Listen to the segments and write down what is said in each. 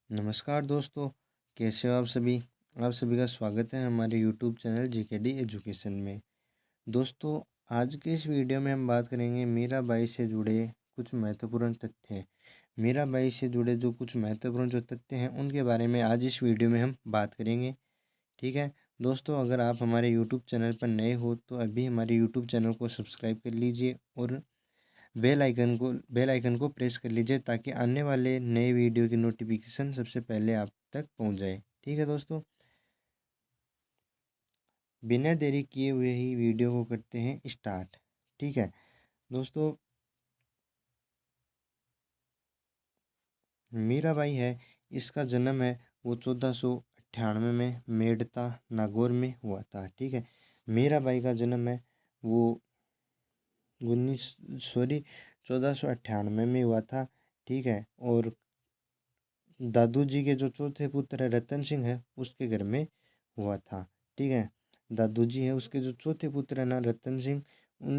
नमस्कार दोस्तों, कैसे हो आप सभी। आप सभी का स्वागत है हमारे यूट्यूब चैनल जीकेडी एजुकेशन में। दोस्तों, आज के इस वीडियो में हम बात करेंगे मीराबाई से जुड़े कुछ महत्वपूर्ण तथ्य। मीराबाई से जुड़े जो कुछ महत्वपूर्ण जो तथ्य हैं उनके बारे में आज इस वीडियो में हम बात करेंगे। ठीक है दोस्तों, अगर आप हमारे यूट्यूब चैनल पर नए हो तो अभी हमारे यूट्यूब चैनल को सब्सक्राइब कर लीजिए और बेल आइकन को प्रेस कर लीजिए ताकि आने वाले नए वीडियो की नोटिफिकेशन सबसे पहले आप तक पहुंच जाए। ठीक है दोस्तों, बिना देरी किए हुए ही वीडियो को करते हैं स्टार्ट। ठीक है दोस्तों, मीराबाई है, इसका जन्म है वो 1498 में मेड़ता नागौर में हुआ था। ठीक है, मीराबाई का जन्म है वो 1498 में हुआ था। ठीक है, और दादू जी के जो चौथे पुत्र है रतन सिंह है उसके घर में हुआ था। ठीक है, दादू जी है उसके जो चौथे पुत्र है ना रतन सिंह,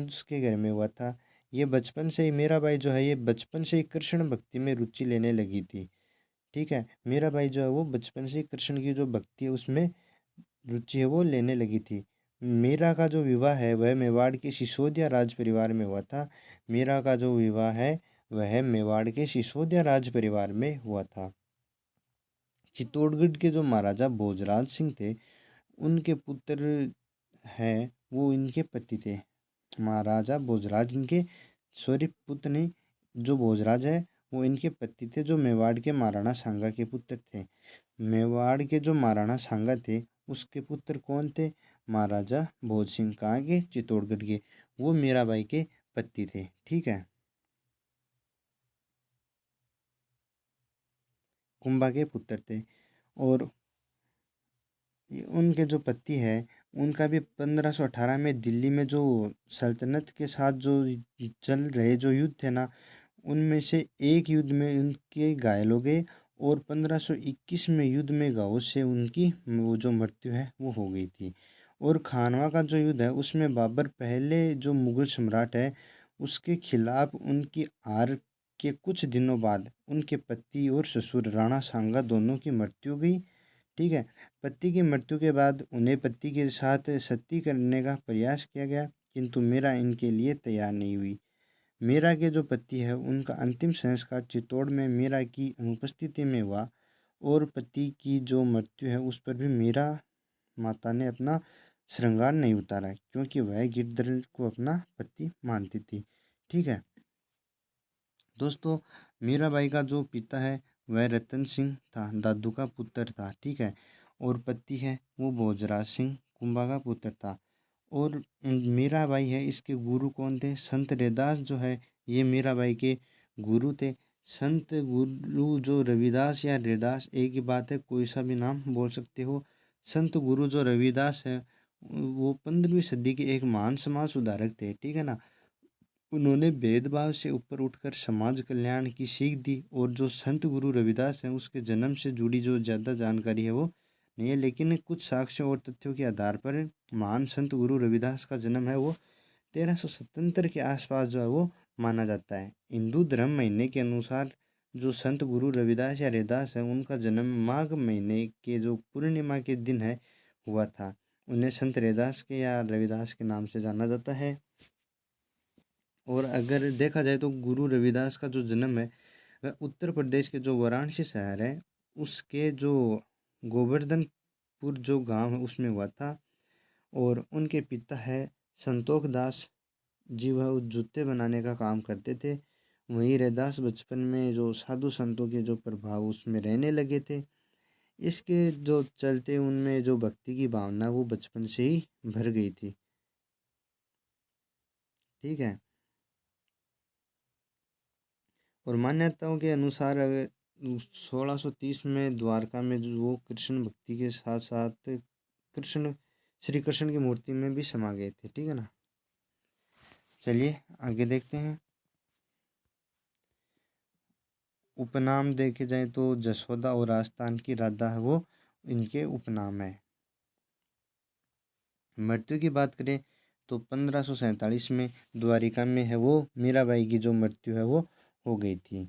उसके घर में हुआ था। ये बचपन से ही मीराबाई जो है ये बचपन से ही कृष्ण भक्ति में रुचि लेने लगी थी। ठीक है, मीराबाई जो है वो बचपन से ही कृष्ण की जो भक्ति है उसमें रुचि है वो लेने लगी थी। मीरा का जो विवाह है वह मेवाड़ के सिसोदिया राज परिवार में हुआ था। मीरा का जो विवाह है वह मेवाड़ के सिसोदिया राज परिवार में हुआ था। चित्तौड़गढ़ के जो महाराजा भोजराज सिंह थे उनके पुत्र हैं वो इनके पति थे। महाराजा भोजराज इनके पुत्र नहीं, जो भोजराज है वो इनके पति थे जो मेवाड़ के महाराणा सांगा के पुत्र थे। मेवाड़ के जो महाराणा सांगा थे उसके पुत्र कौन थे? महाराजा भोज सिंह, कहाँ के? चित्तौड़गढ़ के। वो मीराबाई के पति थे। ठीक है, कुंभा के पुत्र थे। और उनके जो पति है उनका भी 1518 में दिल्ली में जो सल्तनत के साथ जो चल रहे जो युद्ध थे ना उनमें से एक युद्ध में उनके घायल हो गए और 1521 में युद्ध में घावों से उनकी वो जो मृत्यु है वो हो गई थी। और खानवा का जो युद्ध है उसमें बाबर पहले जो मुगल सम्राट है उसके खिलाफ उनकी हार के कुछ दिनों बाद उनके पति और ससुर राणा सांगा दोनों की मृत्यु हो गई। ठीक है, पति की मृत्यु के बाद उन्हें पति के साथ सती करने का प्रयास किया गया किंतु मीरा इनके लिए तैयार नहीं हुई। मीरा के जो पति है उनका अंतिम संस्कार चित्तौड़ में मीरा की अनुपस्थिति में हुआ और पति की जो मृत्यु है उस पर भी मीरा माता ने अपना श्रृंगार नहीं उतारा क्योंकि वह गिरधर को अपना पति मानती थी। ठीक है दोस्तों, मीराबाई का जो पिता है वह रतन सिंह था, दादू का पुत्र था। ठीक है, और पति है वो भोजराज सिंह कुंभा का पुत्र था। और मीराबाई है इसके गुरु कौन थे? संत रैदास जो है ये मीराबाई के गुरु थे। संत गुरु जो रविदास या रैदास एक ही बात है, कोई सा भी नाम बोल सकते हो। संत गुरु जो रविदास है वो 15वीं सदी के एक महान समाज सुधारक थे। ठीक है ना, उन्होंने भेदभाव से ऊपर उठकर समाज कल्याण की सीख दी। और जो संत गुरु रविदास हैं उसके जन्म से जुड़ी जो ज़्यादा जानकारी है वो नहीं है, लेकिन कुछ साक्ष्यों और तथ्यों के आधार पर महान संत गुरु रविदास का जन्म है वो 1377 के आसपास जो है वो माना जाता है। हिंदू धर्म महीने के अनुसार जो संत गुरु रविदास या रैदास है उनका जन्म माघ महीने के जो पूर्णिमा के दिन है हुआ था। उन्हें संत रैदास के या रविदास के नाम से जाना जाता है। और अगर देखा जाए तो गुरु रविदास का जो जन्म है वह उत्तर प्रदेश के जो वाराणसी शहर है उसके जो गोवर्धनपुर जो गांव है उसमें हुआ था। और उनके पिता है संतोख दास जी, वह जूते बनाने का काम करते थे। वहीं रैदास बचपन में जो साधु संतों के जो प्रभाव उसमें रहने लगे थे, इसके जो चलते उनमें जो भक्ति की भावना वो बचपन से ही भर गई थी। ठीक है, और मान्यताओं के अनुसार 1630 में द्वारका में जो वो कृष्ण भक्ति के साथ साथ कृष्ण श्री कृष्ण की मूर्ति में भी समा गए थे। ठीक है ना, चलिए आगे देखते हैं। उपनाम देखे जाए तो जसोदा और राजस्थान की राधा है वो इनके उपनाम है। मृत्यु की बात करें तो 1547 में द्वारिका में है वो मीराबाई की जो मृत्यु है वो हो गई थी।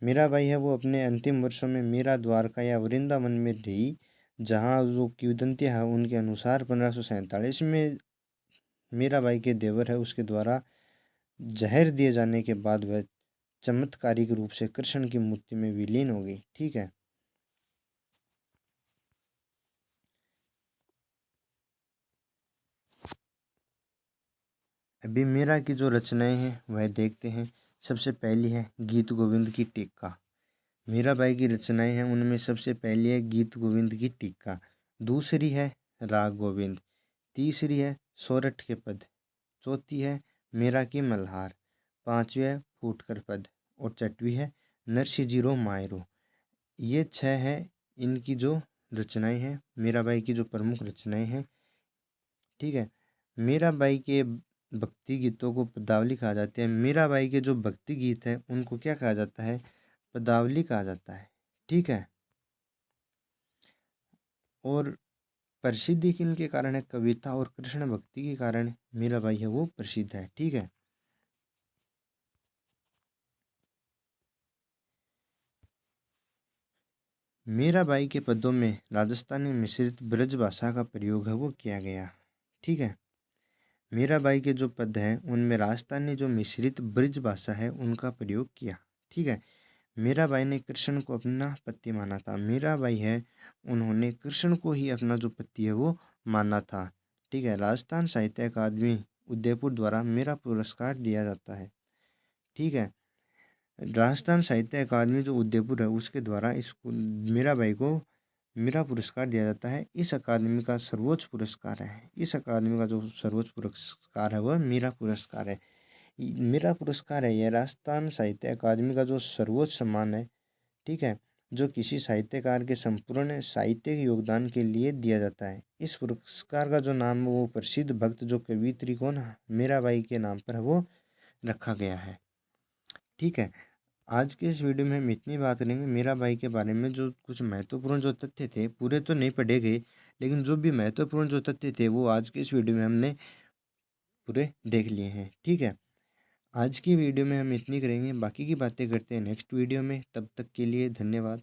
मीराबाई है वो अपने अंतिम वर्षों में मीरा द्वारका या वृंदावन में रही, जहाँ जो किंवदंती है उनके अनुसार 1547 में मीराबाई के देवर है उसके द्वारा जहर दिए जाने के बाद वह चमत्कारिक रूप से कृष्ण की मूर्ति में विलीन हो गई। ठीक है। अभी मीरा की जो रचनाएं हैं वह देखते हैं। सबसे पहली है गीत गोविंद की टीका। मीराबाई की रचनाएं हैं उनमें सबसे पहली है गीत गोविंद की टीका, दूसरी है राग गोविंद, तीसरी है सोरठ के पद, चौथी है मीरा की मल्हार, पांचवी है फूटकर पद और छठवीं है नरसिंह जीरो मायरो। ये छह है इनकी जो रचनाएं हैं, मीराबाई की जो प्रमुख रचनाएं हैं। ठीक है। मीराबाई के भक्ति गीतों को पदावली कहा जाता है। मीराबाई के जो भक्ति गीत हैं उनको क्या कहा जाता है? पदावली कहा जाता है। ठीक है। और प्रसिद्धि किनके कारण है? कविता और कृष्ण भक्ति के कारण मीराबाई है वो प्रसिद्ध है। ठीक है। मीराबाई के पदों में राजस्थानी मिश्रित ब्रज भाषा का प्रयोग है वो किया गया। ठीक है। मीराबाई के जो पद हैं उनमें राजस्थानी जो मिश्रित ब्रज भाषा है उनका प्रयोग किया। ठीक है। मीराबाई ने कृष्ण को अपना पति माना था। मीराबाई है उन्होंने कृष्ण को ही अपना जो पति है वो माना था। ठीक है। राजस्थान साहित्य अकादमी उदयपुर द्वारा मीरा पुरस्कार दिया जाता है। ठीक है। राजस्थान साहित्य अकादमी जो उदयपुर है उसके द्वारा इसको मीराबाई को मीरा पुरस्कार दिया जाता है। इस अकादमी का सर्वोच्च पुरस्कार है। इस अकादमी का जो सर्वोच्च पुरस्कार है वह मीरा पुरस्कार है। मीरा पुरस्कार है यह राजस्थान साहित्य अकादमी का जो सर्वोच्च सम्मान है। ठीक है। जो किसी साहित्यकार के संपूर्ण साहित्यिक योगदान के लिए दिया जाता है। इस पुरस्कार का जो नाम है वो प्रसिद्ध भक्त जो कवियत्री कौन मीराबाई के नाम पर है वो रखा गया है। ठीक है। आज के इस वीडियो में हम इतनी बात करेंगे मीराबाई के बारे में। जो कुछ महत्वपूर्ण जो तथ्य थे पूरे तो नहीं पढ़े गए, लेकिन जो भी महत्वपूर्ण जो तथ्य थे वो आज के इस वीडियो में हमने पूरे देख लिए हैं। ठीक है। आज की वीडियो में हम इतनी करेंगे, बाकी की बातें करते हैं नेक्स्ट वीडियो में। तब तक के लिए धन्यवाद।